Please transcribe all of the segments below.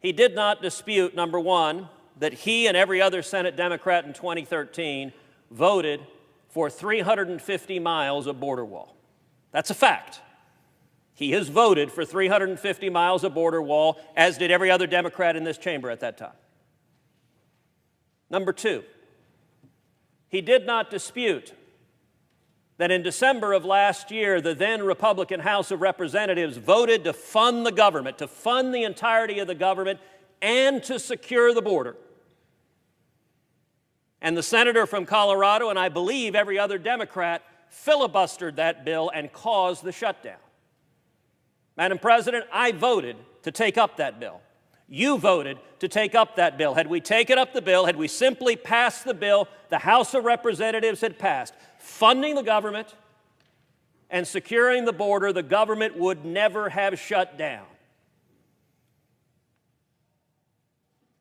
He did not dispute, number one, that he and every other Senate Democrat in 2013 voted for 350 miles of border wall. That's a fact. He has voted for 350 miles of border wall, as did every other Democrat in this chamber at that time. Number two, he did not dispute that in December of last year, the then Republican House of Representatives voted to fund the government, to fund the entirety of the government, and to secure the border. And the senator from Colorado, and I believe every other Democrat, filibustered that bill and caused the shutdown. Madam President, I voted to take up that bill. You voted to take up that bill. Had we taken up the bill, had we simply passed the bill the House of Representatives had passed, funding the government and securing the border, the government would never have shut down.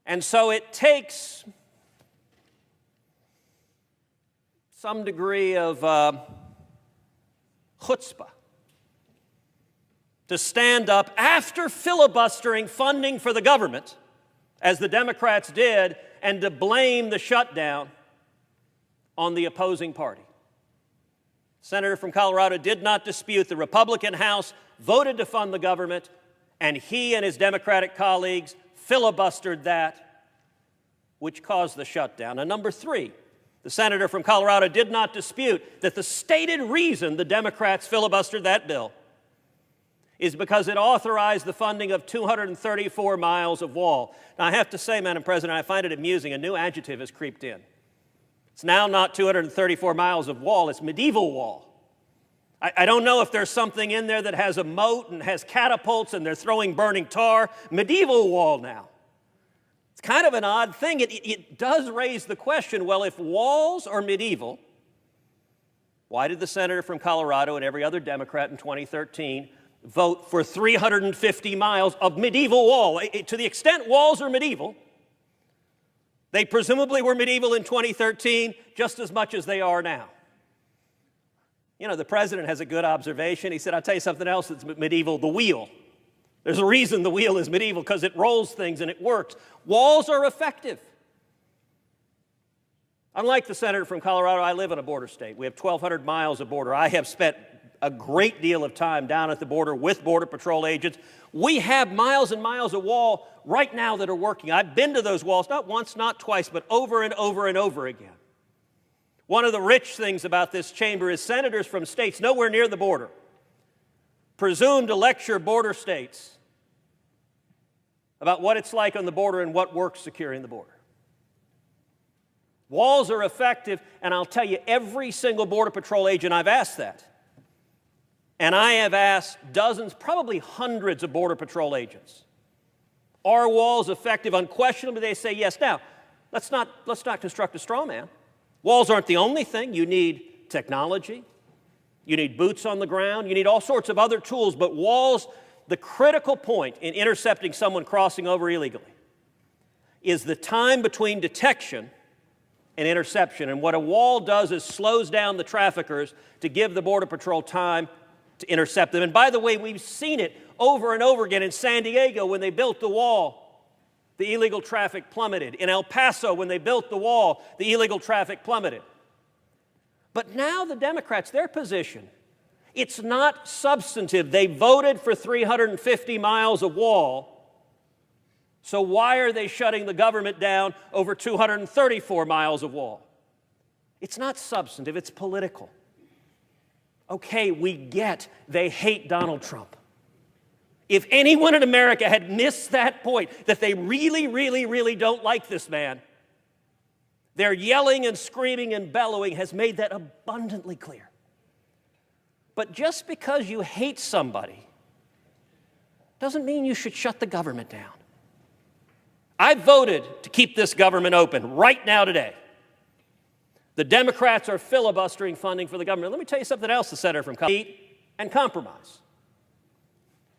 And so it takes some degree of chutzpah to stand up after filibustering funding for the government, as the Democrats did, and to blame the shutdown on the opposing party. The senator from Colorado did not dispute the Republican House voted to fund the government, and he and his Democratic colleagues filibustered that, which caused the shutdown. And number three, the senator from Colorado did not dispute that the stated reason the Democrats filibustered that bill is because it authorized the funding of 234 miles of wall. Now, I have to say, Madam President, I find it amusing. A new adjective has creeped in. It's now not 234 miles of wall, it's medieval wall. I don't know if there's something in there that has a moat and has catapults and they're throwing burning tar. Medieval wall now. It's kind of an odd thing. It does raise the question, well, if walls are medieval, why did the senator from Colorado and every other Democrat in 2013 vote for 350 miles of medieval wall? To the extent walls are medieval, they presumably were medieval in 2013 just as much as they are now. You know, the president has a good observation. He said, I'll tell you something else that's medieval, the wheel. There's a reason the wheel is medieval, because it rolls things and it works. Walls are effective. Unlike the senator from Colorado, I live in a border state. We have 1,200 miles of border. I have spent a great deal of time down at the border with Border Patrol agents. We have miles and miles of wall right now that are working. I've been to those walls, not once, not twice, but over and over and over again. One of the rich things about this chamber is senators from states nowhere near the border presume to lecture border states about what it's like on the border and what works securing the border. Walls are effective, and I'll tell you, every single Border Patrol agent I've asked that. And I have asked dozens, probably hundreds of Border Patrol agents. Are walls effective? Unquestionably, they say yes. Now, let's not construct a straw man. Walls aren't the only thing. You need technology. You need boots on the ground. You need all sorts of other tools. But walls, the critical point in intercepting someone crossing over illegally is the time between detection and interception. And what a wall does is slows down the traffickers to give the Border Patrol time to intercept them. And by the way, we've seen it over and over again in San Diego when they built the wall. The illegal traffic plummeted. In El Paso, when they built the wall, the illegal traffic plummeted. But now the Democrats, their position, it's not substantive. They voted for 350 miles of wall. So why are they shutting the government down over 234 miles of wall? It's not substantive, it's political. Okay, we get they hate Donald Trump. If anyone in America had missed that point, that they really, really, really don't like this man, their yelling and screaming and bellowing has made that abundantly clear. But just because you hate somebody doesn't mean you should shut the government down. I voted to keep this government open right now today. The Democrats are filibustering funding for the government. Let me tell you something else the senator from Colorado and compromise.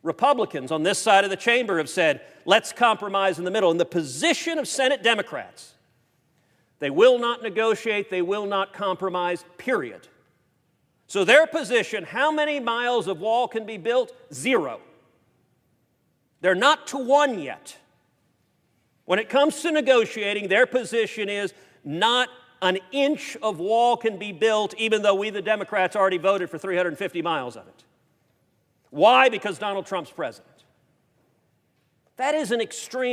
Republicans on this side of the chamber have said, let's compromise in the middle. In the position of Senate Democrats, they will not negotiate, they will not compromise, period. So their position, how many miles of wall can be built? 0. They're not to 1 yet. When it comes to negotiating, their position is not an inch of wall can be built, even though we, the Democrats, already voted for 350 miles of it. Why? Because Donald Trump's president. That is an extreme